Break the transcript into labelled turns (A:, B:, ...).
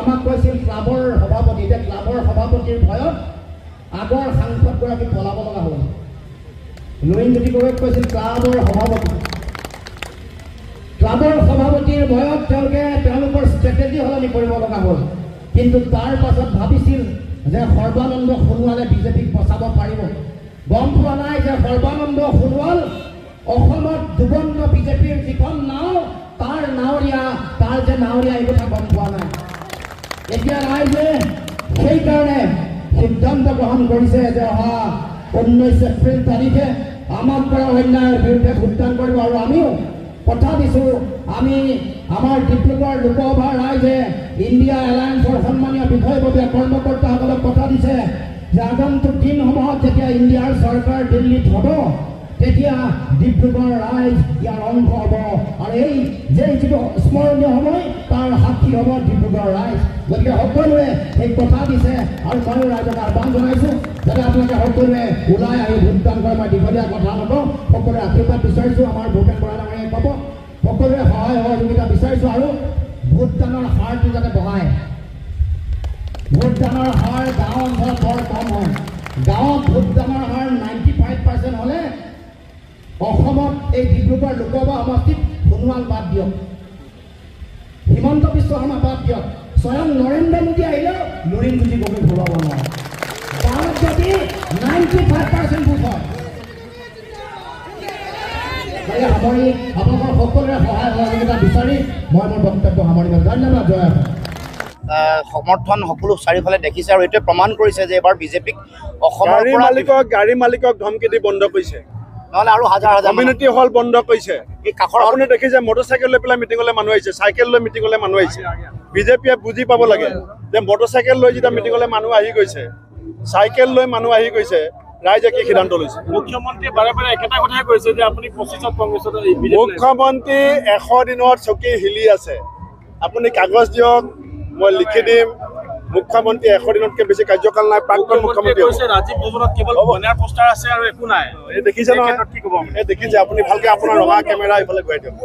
A: আমাক কৈছিল ক্লাবৰ সভাপতি, এতিয়া ক্লাবৰ সভাপতিৰ ভয়ত আগৰ সাংসদগৰাকী পলাব লগা হ'ল। লুৰিণজ্যোতি গগৈক কৈছিল ক্লাবৰ সভাপতিৰ ভয়ত তেওঁলোকৰ ষ্ট্ৰেটেজি সলনি কৰিব লগা হ'ল। কিন্তু তাৰ পাছত ভাবিছিল যে সৰ্বানন্দ সোণোৱালে বিজেপিক বচাব পাৰিব। গম পোৱা নাই যে সৰ্বানন্দ সোণোৱাল অসমত দুবন্ন বিজেপিৰ যিখন নাও তাৰ যে নাৱৰীয়া এই কথা গম পোৱা নাই। এতিয়া ৰাইজে সেইকাৰণে সিদ্ধান্ত গ্ৰহণ কৰিছে যে অহা 19 এপ্ৰিল তাৰিখে আমাক কৰা অন্যায়ৰ বিৰুদ্ধে ভোটদান কৰিব। আৰু আমিও কথা দিছোঁ, আমি আমাৰ ডিব্ৰুগড় লোকসভাৰ ৰাইজে ইণ্ডিয়া এলায়েন্সৰ সন্মানীয় বিষয়ববীয়া কৰ্মকৰ্তাসকলক কথা দিছে যে আগন্তুক দিনসমূহত যেতিয়া ইণ্ডিয়াৰ চৰকাৰ দিল্লীত হ'ব তেতিয়া ডিব্ৰুগড় ৰাইজ ইয়াৰ অংশ হ'ব। আৰু এই যে যিটো স্মৰণীয় সময় তাৰ সাক্ষী হ'ব ডিব্ৰুগড় ৰাইজ। গতিকে সকলোৱে এই কথা দিছে আৰু ময়ো ৰাইজক আহ্বান জনাইছোঁ যাতে আপোনালোকে সকলোৱে ওলাই আহি ভোটদান কৰে। মই দীঘলীয়া কথা নকওঁ, সকলোৱে আশীৰ্বাদ বিচাৰিছোঁ। আমাৰ ভূপেন বৰা ডাঙৰীয়াই ক'ব, সকলোৱে সহায় সহযোগিতা বিচাৰিছোঁ আৰু ভোটদানৰ হাৰটো যাতে বঢ়ায়। ভোটদানৰ হাৰ গাঁও অঞ্চলত বৰ কম হয়। গাঁৱত ভোটদানৰ হাৰ 95% হ'লে অসমত এই ডিব্ৰুগড় লোকসভা সমষ্টিত সোণোৱাল বাদ দিয়ক, হিমন্ত বিশ্ব শৰ্মা বাদ দিয়ক, স্বয়ং নৰেন্দ্ৰ মোদী আহিলেও লুৰিণজ্যোতি গগৈক ঘূৰাব নোৱাৰে। গাঁৱত যদি 95% ভোট হয় সামৰি আপোনালোকৰ সকলোৰে সহায় সহযোগিতা বিচাৰি মই মোৰ বক্তব্য সামৰিম। ধন্যবাদ। জয় অসম।
B: সমৰ্থন সকলো চাৰিওফালে দেখিছে আৰু এইটোৱে প্ৰমাণ কৰিছে যে এবাৰ বিজেপিক অসমৰ
C: গাড়ী মালিকক ধমকি দি বন্ধ কৰিছে,
B: নহ'লে আৰু হাজাৰ
C: কমিউনিটি হল বন্ধ কৰিছে।
B: এই কাষৰ
C: আপুনি দেখিছে মটৰচাইকেল লৈ পেলাই মিটিঙলৈ মানুহ আহিছে, চাইকেল লৈ মিটিঙলৈ মানুহ আহিছে। বিজেপিয়ে বুজি পাব লাগে যে মটৰচাইকেল লৈ যেতিয়া মিটিঙলৈ মানুহ আহি গৈছে, চাইকেল লৈ মানুহ আহি গৈছে, ৰাইজে কি সিদ্ধান্ত লৈছে।
D: মুখ্যমন্ত্ৰীয়ে বাৰে বাৰে একেটা কথাই কৈছে যে আপুনি 25ত কংগ্ৰেছত
C: মুখ্যমন্ত্ৰী 100 দিনত চকী হিলি আছে। আপুনি কাগজ দিয়ক, মই লিখি দিম। মুখ্যমন্ত্ৰী 100 দিনতকৈ বেছি কাৰ্যকাল নাই। প্ৰাক্তন মুখ্যমন্ত্ৰী
D: ৰাজীৱ ভৱনত কেৱল বেনাৰ পোষ্টাৰ আছে আৰু একো নাই।
C: এই দেখিছে নহয়, এই দেখিছে আপুনি ভালকে আপোনাৰ ৰঙা কেমেৰা এইফালে ঘূৰাই দিয়ক।